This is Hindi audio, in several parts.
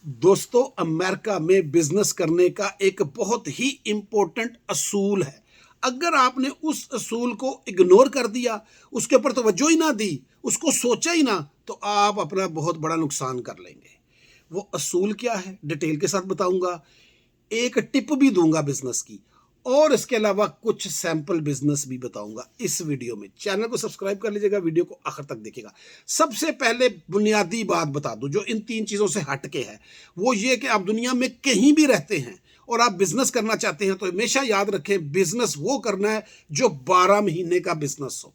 दोस्तों, अमेरिका में बिजनेस करने का एक बहुत ही इंपॉर्टेंट असूल है। अगर आपने उस असूल को इग्नोर कर दिया, उसके ऊपर तवज्जो ही ना दी, उसको सोचा ही ना, तो आप अपना बहुत बड़ा नुकसान कर लेंगे। वो असूल क्या है डिटेल के साथ बताऊंगा, एक टिप भी दूंगा बिजनेस की, और इसके अलावा कुछ सैंपल बिजनेस भी बताऊंगा इस वीडियो में। चैनल को सब्सक्राइब कर लीजिएगा, वीडियो को आखिर तक देखिएगा। सबसे पहले बुनियादी बात बता दूं जो इन तीन चीजों से हटके है, वो ये कि आप दुनिया में कहीं भी रहते हैं और आप बिजनेस करना चाहते हैं तो हमेशा याद रखें, बिजनेस वो करना है जो 12 महीने का बिजनेस हो।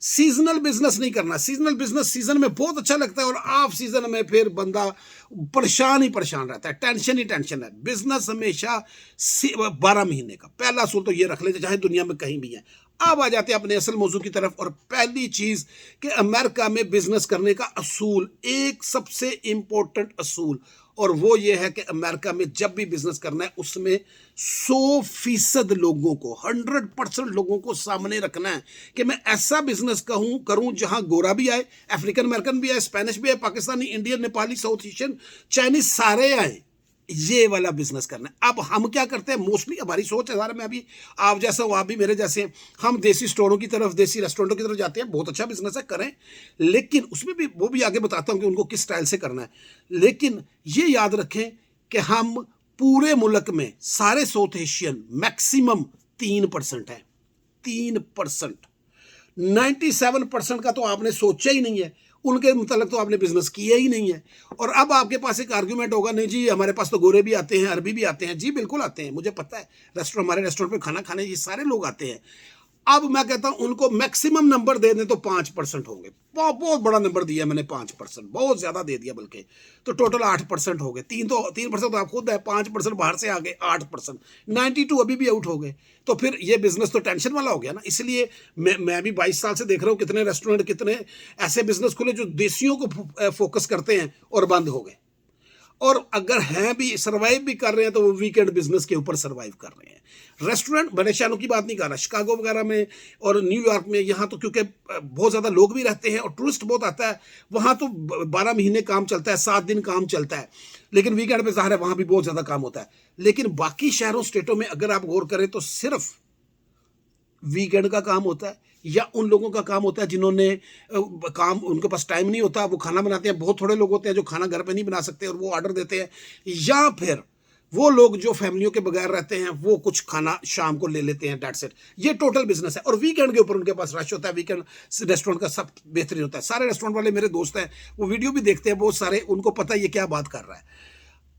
सीजनल बिजनेस नहीं करना। सीजनल बिजनेस सीजन में बहुत अच्छा लगता है और ऑफ सीजन में फिर बंदा परेशान ही परेशान रहता है, टेंशन ही टेंशन है। बिजनेस हमेशा 12 महीने का। पहला असूल तो ये रख लेते चाहे दुनिया में कहीं भी है। अब आ जाते हैं अपने असल मौजू की तरफ। और पहली चीज कि अमेरिका में बिजनेस करने का असूल, एक सबसे इंपॉर्टेंट असूल, और वो ये है कि अमेरिका में जब भी बिजनेस करना है उसमें 100% लोगों को, 100% लोगों को सामने रखना है कि मैं ऐसा बिजनेस करूं जहां गोरा भी आए, अफ्रीकन अमेरिकन भी आए, स्पेनिश भी आए, Pakistani, Indian, Nepali, south Asian, Chinese, सारे आए। ये वाला बिजनेस करना है। अब हम क्या करते हैं, मोस्टली हमारी सोच है, सारा मैं भी आप जैसा हूं, आप भी मेरे जैसे हैं, हम देसी स्टोरों की तरफ, देसी रेस्टोरेंटों की तरफ जाते हैं। बहुत अच्छा बिजनेस है, करें, लेकिन उसमें भी वो भी आगे बताता हूं कि उनको किस स्टाइल से करना है। लेकिन ये याद रखें कि हम पूरे मुल्क में सारे साउथ एशियन मैक्सिमम 3% है। 3%, 97% का तो आपने सोचा ही नहीं है, उनके मुतालिक तो आपने बिजनेस किया ही नहीं है। और अब आपके पास एक आर्ग्यूमेंट होगा, नहीं जी हमारे पास तो गोरे भी आते हैं, अरबी भी आते हैं। जी बिल्कुल आते हैं, मुझे पता है। हमारे रेस्टोरेंट पे खाना खाने ये सारे लोग आते हैं। अब मैं कहता हूं उनको मैक्सिमम नंबर दे दें तो 5% होंगे। बहुत बड़ा नंबर दिया मैंने, 5%, बहुत ज्यादा दे दिया बल्कि। तो टोटल 8% हो गए। 3% तो आप खुद है, 5% बाहर से आ गए, 8%, 92 अभी भी आउट हो गए। तो फिर ये बिजनेस तो टेंशन वाला हो गया ना। इसलिए मैं भी 22 साल से देख रहा हूं कितने रेस्टोरेंट, कितने ऐसे बिजनेस खुले जो देसियों को फोकस करते हैं और बंद हो गए। और अगर हैं भी, सर्वाइव भी कर रहे हैं, तो वो वीकेंड बिजनेस के ऊपर सर्वाइव कर रहे हैं। रेस्टोरेंट बड़े शहरों की बात नहीं कर रहा, शिकागो वगैरह में और न्यूयॉर्क में, यहाँ तो क्योंकि बहुत ज़्यादा लोग भी रहते हैं और टूरिस्ट बहुत आता है, वहाँ तो 12 महीने काम चलता है, 7 दिन काम चलता है। लेकिन वीकेंड पे ज़ाहिर है वहाँ भी बहुत ज़्यादा काम होता है। लेकिन बाकी शहरों, स्टेटों में अगर आप गौर करें तो सिर्फ वीकेंड का काम होता है, या उन लोगों का काम होता है जिन्होंने काम, उनके पास टाइम नहीं होता, वो खाना बनाते हैं। बहुत थोड़े लोग होते हैं जो खाना घर पे नहीं बना सकते और वो ऑर्डर देते हैं। या फिर वो लोग जो फैमिलियों के बगैर रहते हैं, वो कुछ खाना शाम को ले लेते हैं, डेट्स इट। ये टोटल बिजनेस है। और वीकेंड के ऊपर उनके पास रश होता है। वीकेंड रेस्टोरेंट का सब बेहतरीन होता है। सारे रेस्टोरेंट वाले मेरे दोस्त हैं, वो वीडियो भी देखते हैं बहुत सारे, उनको पता है ये क्या बात कर रहा है।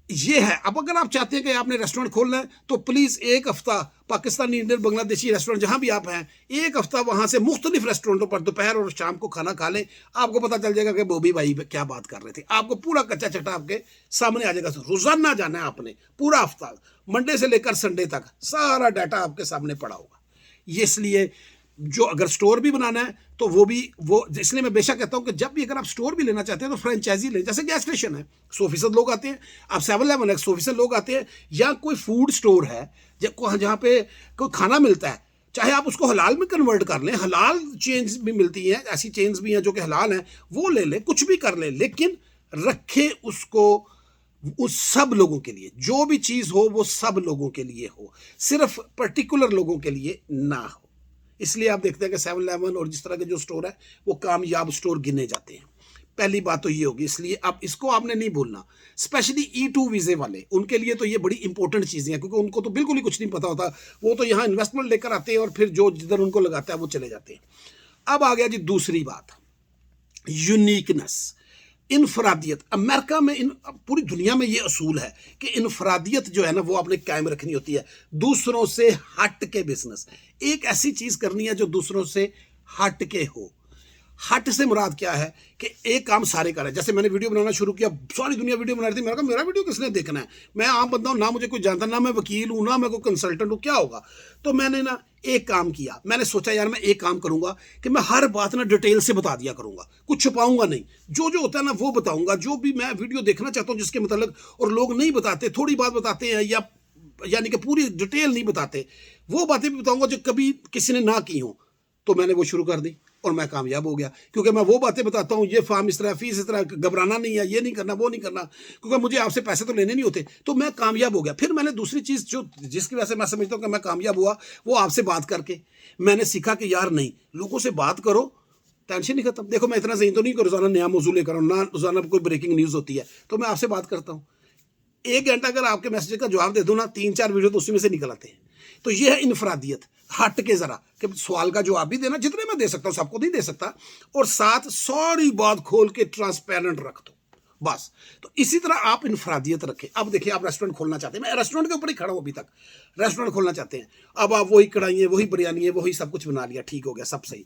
ये है। अब अगर आप चाहते हैं कि आपने रेस्टोरेंट खोलना है तो प्लीज एक हफ्ता पाकिस्तानी, इंडियन, बांग्लादेशी रेस्टोरेंट जहां भी आप हैं, एक हफ्ता वहां से मुख्तलिफ रेस्टोरेंटों पर दोपहर और शाम को खाना खा लें। आपको पता चल जाएगा कि बॉबी भाई क्या बात कर रहे थे। आपको पूरा कच्चा चट्टा आपके सामने आ जाएगा। रोजाना जाना है आपने, पूरा हफ्ता, मंडे से लेकर संडे तक सारा डाटा आपके सामने पड़ा होगा। ये इसलिए जो अगर स्टोर भी बनाना है तो वो इसलिए मैं बेशक कहता हूं कि जब भी अगर आप स्टोर भी लेना चाहते हैं तो फ्रेंचाइजी लें। जैसे गैस स्टेशन है, 100% लोग आते हैं। आप 7-Eleven है, 100% लोग आते हैं। या कोई फूड स्टोर है जहां पे कोई खाना मिलता है, चाहे आप उसको हलाल में कन्वर्ट कर लें। हलाल चेन्स भी मिलती हैं, ऐसी चेन्स भी हैं जो कि हलाल हैं, वो ले लें, कुछ भी कर लें, लेकिन रखें उसको उस सब लोगों के लिए। जो भी चीज हो वो सब लोगों के लिए हो, सिर्फ पर्टिकुलर लोगों के लिए ना हो। इसलिए आप देखते हैं कि 7-Eleven और जिस तरह के जो स्टोर है वो कामयाब स्टोर गिने जाते हैं। पहली बात तो ये होगी। इसलिए आप इसको आपने नहीं भूलना। स्पेशली E2 वीजे वाले, उनके लिए तो ये बड़ी इंपॉर्टेंट चीजें हैं, क्योंकि उनको तो बिल्कुल ही कुछ नहीं पता होता। वो तो यहाँ इन्वेस्टमेंट लेकर आते हैं और फिर जो जिधर उनको लगाता है वो चले जाते हैं। अब आ गया जी दूसरी बात, यूनिकनेस, इनफरादियत। अमेरिका में, पूरी दुनिया में ये असूल है कि इनफरादियत जो है ना वो आपने कायम रखनी होती है। दूसरों से हट के बिजनेस, एक ऐसी चीज करनी है जो दूसरों से हट के हो। हट से मुराद क्या है कि एक काम सारे कर रहे हैं। जैसे मैंने वीडियो बनाना शुरू किया, सारी दुनिया वीडियो बना रही थी, मेरा वीडियो किसने देखना है? मैं आम बंदा हूं, ना मुझे कोई जानता, ना मैं वकील हूं, ना मैं कोई कंसल्टेंट हूं, क्या होगा? तो मैंने ना एक काम किया। मैंने सोचा यार मैं एक काम करूंगा कि मैं हर बात ना डिटेल से बता दिया करूंगा, कुछ छुपाऊंगा नहीं। जो होता है ना वो बताऊंगा, जो भी मैं वीडियो देखना चाहता हूं जिसके मतलब, और लोग नहीं बताते, थोड़ी बात बताते हैं, या यानी कि पूरी डिटेल नहीं बताते, वो बातें भी बताऊंगा जो कभी किसी ने ना की हो। तो मैंने वो शुरू कर दी। और मैं कामयाब हो गया, क्योंकि मैं वो बातें बताता हूँ, ये फार्म इस तरह, फीस इस तरह, घबराना नहीं है, ये नहीं करना, वो नहीं करना, क्योंकि मुझे आपसे पैसे तो लेने नहीं होते, तो मैं कामयाब हो गया। फिर मैंने दूसरी चीज़ जो जिसकी वजह से मैं समझता हूँ कि मैं कामयाब हुआ, वो आपसे बात करके मैंने सीखा कि यार नहीं, लोगों से बात करो, टेंशन नहीं खत्म। देखो मैं इतना सही तो नहीं कि रोजाना नया मौजू लेकर आऊं, ना रोजाना कोई ब्रेकिंग न्यूज़ होती है, तो मैं आपसे बात करता हूँ। 1 घंटा अगर आपके मैसेज का जवाब दे दूं ना, 3-4 वीडियो तो उसी में से निकल आते हैं। तो ये है इनफरादियत। हट के जरा कि सवाल का जवाब भी देना, जितने मैं दे सकता हूँ सबको नहीं दे सकता, और साथ सारी बात खोल के ट्रांसपेरेंट रख दो बस। तो इसी तरह आप इनफरादियत रखें। अब देखिए, आप रेस्टोरेंट खोलना चाहते हैं, मैं रेस्टोरेंट के ऊपर ही खड़ा हूँ अभी तक, रेस्टोरेंट खोलना चाहते हैं, अब आप वही कढ़ाई है, वही बिरयानी है, वही सब कुछ बना लिया, ठीक हो गया, सब सही।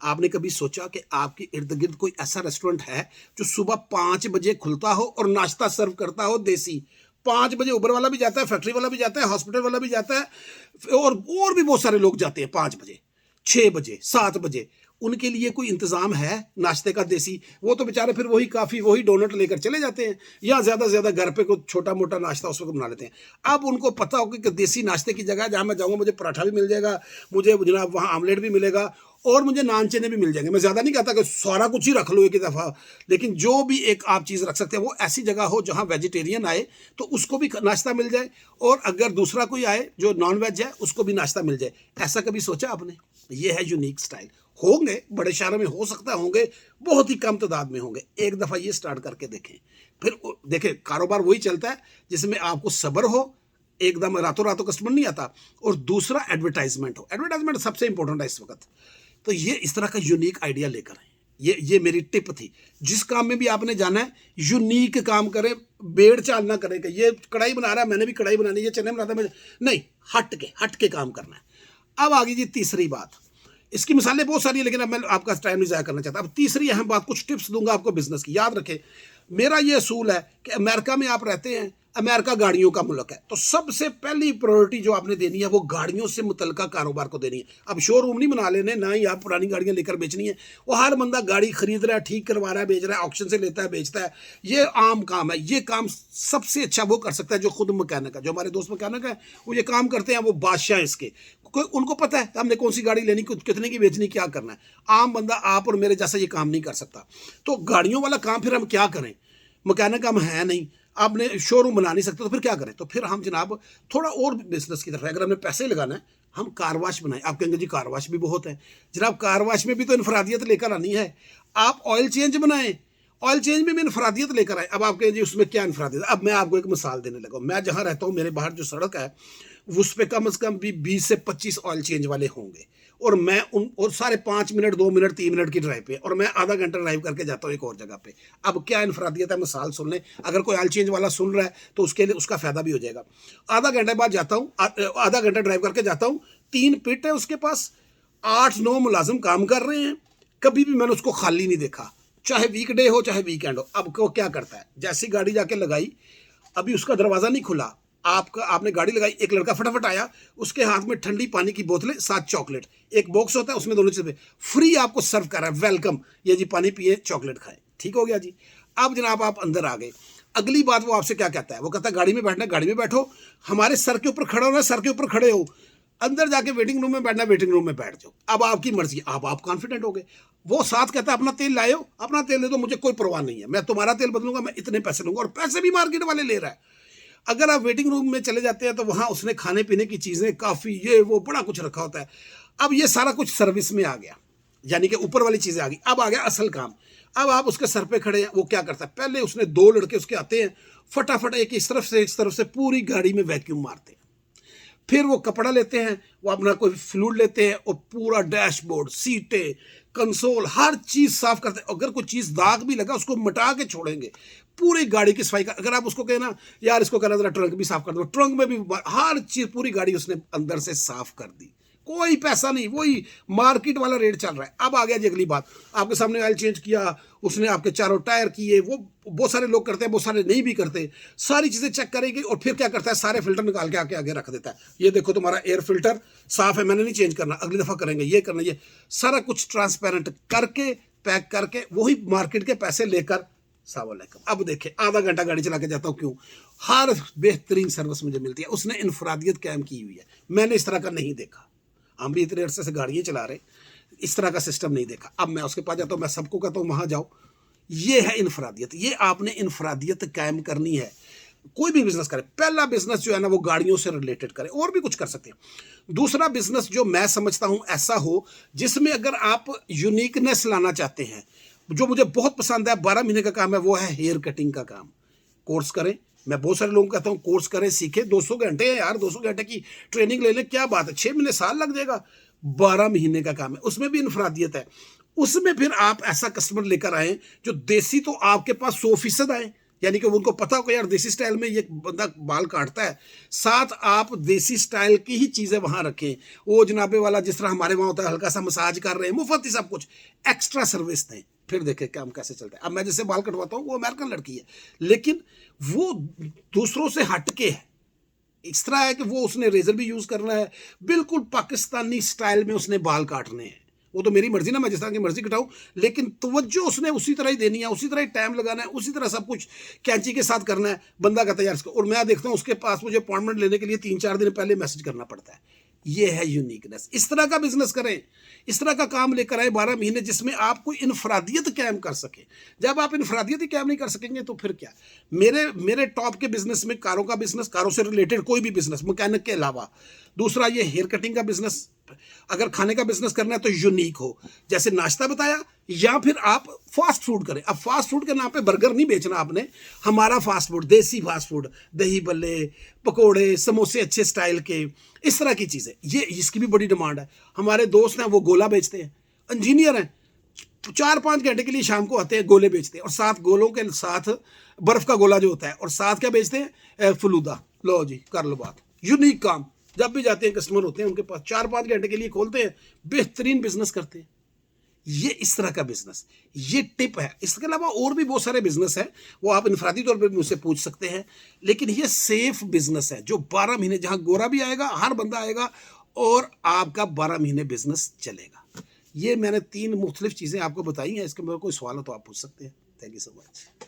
आपने कभी सोचा कि आपके इर्द गिर्द कोई ऐसा रेस्टोरेंट है जो सुबह 5 बजे खुलता हो और नाश्ता सर्व करता हो देसी? 5 बजे उबर वाला भी जाता है, फैक्ट्री वाला भी जाता है, हॉस्पिटल वाला भी जाता है, और भी बहुत सारे लोग जाते हैं 5 बजे, 6 बजे, 7 बजे। उनके लिए कोई इंतजाम है नाश्ते का देसी? वो तो बेचारे फिर वही काफ़ी, वही डोनट लेकर चले जाते हैं, या ज़्यादा से ज़्यादा घर पे कोई छोटा मोटा नाश्ता उस वक्त बना लेते हैं। अब उनको पता हो कि देसी नाश्ते की जगह जहाँ मैं जाऊँगा मुझे पराठा भी मिल जाएगा, मुझे जनाब वहाँ आमलेट भी मिलेगा, और मुझे नान चने भी मिल जाएंगे। मैं ज़्यादा नहीं कहता कि सारा कुछ ही रख लो एक ही दफ़ा, लेकिन जो भी एक आप चीज़ रख सकते हैं वो ऐसी जगह हो जहाँ वेजिटेरियन आए तो उसको भी नाश्ता मिल जाए, और अगर दूसरा कोई आए जो नॉन वेज है उसको भी नाश्ता मिल जाए। ऐसा कभी सोचा आपने? ये है यूनिक स्टाइल। होंगे बड़े शहरों में, हो सकता है होंगे, बहुत ही कम तादाद में होंगे। एक दफ़ा ये स्टार्ट करके देखें, फिर देखें कारोबार वही चलता है जिसमें आपको सब्र हो, एकदम रातों रातों कस्टमर नहीं आता, और दूसरा एडवर्टाइजमेंट हो। एडवर्टाइजमेंट सबसे इंपॉर्टेंट है इस वक्त। तो ये इस तरह का यूनिक आइडिया लेकर आए। ये मेरी टिप थी। जिस काम में भी आपने जाना है यूनिक काम करें, बेड़ चाल ना करें कि ये कढ़ाई बना रहा है मैंने भी कढ़ाई बनानी, ये चने बनाता है नहीं, हट के काम करना है। अब आ गई जी तीसरी बात। इसकी मिसालें बहुत सारी है, लेकिन अब मैं आपका टाइम नहीं ज़ाया करना चाहता। अब तीसरी अहम बात, कुछ टिप्स दूंगा आपको बिजनेस की। याद रखें, मेरा ये असूल है कि अमेरिका में आप रहते हैं, अमेरिका गाड़ियों का मुल्क है, तो सबसे पहली प्रायोरिटी जो आपने देनी है वो गाड़ियों से मुतल्लिका कारोबार को देनी है। अब शोरूम नहीं बना लेने, ना ही आप पुरानी गाड़ियां लेकर बेचनी है। वो हर बंदा गाड़ी खरीद रहा है, ठीक करवा रहा है, बेच रहा है, ऑक्शन से लेता है, बेचता है, ये आम काम है। ये काम सबसे अच्छा वो कर सकता है जो खुद मैकेनिक है। जो हमारे दोस्त मैकेनिक है वो ये काम करते हैं, वो बादशाह इसके, कोई उनको पता है हमने कौन सी गाड़ी लेनी, कितने की बेचनी, क्या करना है। आम बंदा आप और मेरे जैसा ये काम नहीं कर सकता। तो गाड़ियों वाला काम फिर हम क्या करें? मैकेनिक हम है नहीं, आपने शोरूम बना नहीं सकते, तो फिर क्या करें? तो फिर हम जनाब थोड़ा और बिजनेस की तरफ, अगर हमने पैसे लगाना है, हम कार वाश बनाएं। आप कहेंगे जी कार वाश भी बहुत है। जनाब कार वाश में भी तो इनफरादियत लेकर आनी है। आप ऑयल चेंज बनाएं, ऑयल चेंज में भी इनफरादियत लेकर आए। अब आप कहें जी उसमें क्या इनफरादियत? अब मैं आपको एक मिसाल देने लगा। मैं जहाँ रहता हूँ, मेरे बाहर जो सड़क है उस पर कम से कम भी 20 से 25 ऑयल चेंज वाले होंगे, और मैं उन और सारे 5 मिनट, 2 मिनट, 3 मिनट की ड्राइव पे, और मैं आधा घंटा ड्राइव करके जाता हूँ एक और जगह पे। अब क्या इनफरादियत है? मिसाल सुन लें, अगर कोई ऑयल चेंज वाला सुन रहा है तो उसके लिए उसका फायदा भी हो जाएगा। आधा घंटे बाद जाता हूँ, आधा घंटा ड्राइव करके जाता हूँ, 3 पिट है उसके पास, 8-9 मुलाजिम काम कर रहे हैं, कभी भी मैंने उसको खाली नहीं देखा, चाहे वीकडे हो चाहे वीकेंड हो। अब वो क्या करता है, जैसी गाड़ी जाके लगाई, अभी उसका दरवाज़ा नहीं खुला, आपने गाड़ी लगाई, एक लड़का फटाफट आया, उसके हाथ में ठंडी पानी की बोतलें, साथ चॉकलेट, एक बॉक्स होता है उसमें दोनों चीज़ें फ्री आपको सर्व कर रहा है, वेलकम, ये जी पानी पिए, चॉकलेट खाए, ठीक हो गया जी। अब जनाब आप अंदर आ गए। अगली बात वो आपसे क्या कहता है? वो कहता है गाड़ी में बैठना, गाड़ी में बैठो, हमारे सर के ऊपर खड़े होना, सर के ऊपर खड़े हो, अंदर जाके वेटिंग रूम में बैठना, वेटिंग रूम में बैठ जाओ। अब आपकी मर्जी, अब आप कॉन्फिडेंट हो गए। वो साथ कहता है अपना तेल लाओ, अपना तेल दे दो, मुझे कोई परवाह नहीं है, मैं तुम्हारा तेल बदलूंगा, मैं इतने पैसे लूंगा, और पैसे भी मार्केट वाले ले रहा है। अगर आप वेटिंग रूम में चले जाते हैं तो वहाँ उसने खाने पीने की चीज़ें, काफ़ी, ये वो बड़ा कुछ रखा होता है। अब ये सारा कुछ सर्विस में आ गया, यानी कि ऊपर वाली चीज़ें आ गई। अब आ गया असल काम। अब आप उसके सर पे खड़े हैं, वो क्या करता है? पहले उसने 2 लड़के उसके आते हैं, फटाफट एक इस तरफ से पूरी गाड़ी में वैक्यूम मारते हैं। फिर वो कपड़ा लेते हैं, वो अपना कोई फ्लूइड लेते हैं, और पूरा डैशबोर्ड, सीटें, कंसोल, हर चीज़ साफ करते हैं। अगर कोई चीज़ दाग भी लगा उसको मिटा के छोड़ेंगे। पूरी गाड़ी की सफाई का, अगर आप उसको कहना यार इसको कहना जरा ट्रंक भी साफ कर दो, ट्रंक में भी हर चीज़, पूरी गाड़ी उसने अंदर से साफ कर दी। कोई पैसा नहीं, वही मार्केट वाला रेट चल रहा है। अब आ गया जी अगली बात। आपके सामने ऑयल चेंज किया उसने, आपके चारों टायर किए, वो बहुत सारे लोग करते हैं, बहुत सारे नहीं भी करते। सारी चीज़ें चेक करेंगे, और फिर क्या करता है? सारे फिल्टर निकाल के आके आगे रख देता है। ये देखो तुम्हारा एयर फिल्टर साफ है, मैंने नहीं चेंज करना, अगली दफ़ा करेंगे, ये करना, ये सारा कुछ ट्रांसपेरेंट करके पैक करके वही मार्केट के पैसे लेकर सलामकुम। अब देखें, आधा घंटा गाड़ी चला के जाता हूँ, क्यों? हर बेहतरीन सर्विस मुझे मिलती है। उसने इनफरादियत कायम की हुई है, मैंने इस तरह का नहीं देखा। हम भी इतने अरसे से गाड़ियाँ चला रहे, इस तरह का सिस्टम नहीं देखा। अब मैं उसके पास जाता हूँ, मैं सबको कहता हूँ वहाँ जाओ। ये है इनफरादियत, ये आपने इनफरादियत कायम करनी है। कोई भी बिजनेस करे, पहला बिजनेस जो है ना वो गाड़ियों से रिलेटेड करे, और भी कुछ कर सकते हैं। दूसरा बिजनेस जो मैं समझता हूं ऐसा हो जिसमें अगर आप यूनिकनेस लाना चाहते हैं, जो मुझे बहुत पसंद है, 12 महीने का काम है, वो है हेयर कटिंग का काम। कोर्स करें, मैं बहुत सारे लोगों को कहता हूँ कोर्स करें, सीखें। 200 घंटे है यार, 200 घंटे की ट्रेनिंग ले लें, क्या बात है, 6 महीने साल लग जाएगा, 12 महीने का काम है, उसमें भी इनफरादियत है। उसमें फिर आप ऐसा कस्टमर लेकर आए जो देसी, तो आपके पास 100% आए, यानी कि उनको पता हो यार देसी स्टाइल में ये बंदा बाल काटता है, साथ आप देसी स्टाइल की ही चीज़ें वहाँ रखें। वो जनाबे वाला जिस तरह हमारे वहाँ होता है, हल्का सा मसाज कर रहे हैं, मुफ्त ही सब कुछ, एक्स्ट्रा सर्विस दें, फिर देखें काम कैसे चलता है। अब मैं जैसे बाल कटवाता हूँ, वो अमेरिकन लड़की है, लेकिन वो दूसरों से हट के है। इस तरह है कि वो उसने रेजर भी यूज़ करना है, बिल्कुल पाकिस्तानी स्टाइल में उसने बाल काटने हैं। वो तो मेरी मर्जी ना, मैं जिस तरह की मर्जी कटाऊं, लेकिन तवज्जो उसने उसी तरह ही देनी है, उसी तरह ही टाइम लगाना है, उसी तरह सब कुछ कैंची के साथ करना है। बंदा कहता है यार इसको, और मैं देखता हूँ उसके पास मुझे अपॉइंटमेंट लेने के लिए 3-4 दिन पहले मैसेज करना पड़ता है। ये है यूनिकनेस। इस तरह का बिजनेस करें, इस तरह का काम लेकर आए 12 महीने, जिसमें आप कोई इनफरादियत कायम कर सके। जब आप इनफरादियत ही कायम नहीं कर सकेंगे तो फिर क्या। मेरे टॉप के बिजनेस में कारों का बिजनेस, कारों से रिलेटेड कोई भी बिजनेस मैकेनिक के अलावा, दूसरा ये हेयर कटिंग का बिजनेस, अगर खाने का बिजनेस करना है तो यूनिक हो, जैसे नाश्ता बताया, या फिर आप फास्ट फूड करें। अब फास्ट फूड के नाम पे बर्गर नहीं बेचना आपने, हमारा फास्ट फूड, देसी फास्ट फूड, दही बल्ले, पकोड़े, समोसे अच्छे स्टाइल के, इस तरह की चीज़ें, ये इसकी भी बड़ी डिमांड है। हमारे दोस्त हैं वो गोला बेचते हैं, इंजीनियर हैं, 4-5 घंटे के लिए शाम को आते हैं, गोले बेचते हैं, और साथ गोलों के साथ बर्फ का गोला जो होता है, और साथ क्या बेचते हैं, फलूदा। लो जी, कर लो बात, यूनिक काम। जब भी जाते हैं कस्टमर होते हैं उनके पास, 4-5 घंटे के लिए खोलते हैं, बेहतरीन बिजनेस करते हैं। ये इस तरह का बिजनेस, ये टिप है। इसके अलावा और भी बहुत सारे बिजनेस हैं, वो आप इनफरादी तौर पर मुझसे पूछ सकते हैं, लेकिन ये सेफ बिजनेस है जो 12 महीने, जहां गोरा भी आएगा, हर बंदा आएगा, और आपका 12 महीने बिजनेस चलेगा। ये मैंने 3 मुख्तलिफ चीज़ें आपको बताई हैं। इसके मेरे कोई सवाल हो तो आप पूछ सकते हैं। Thank you so much.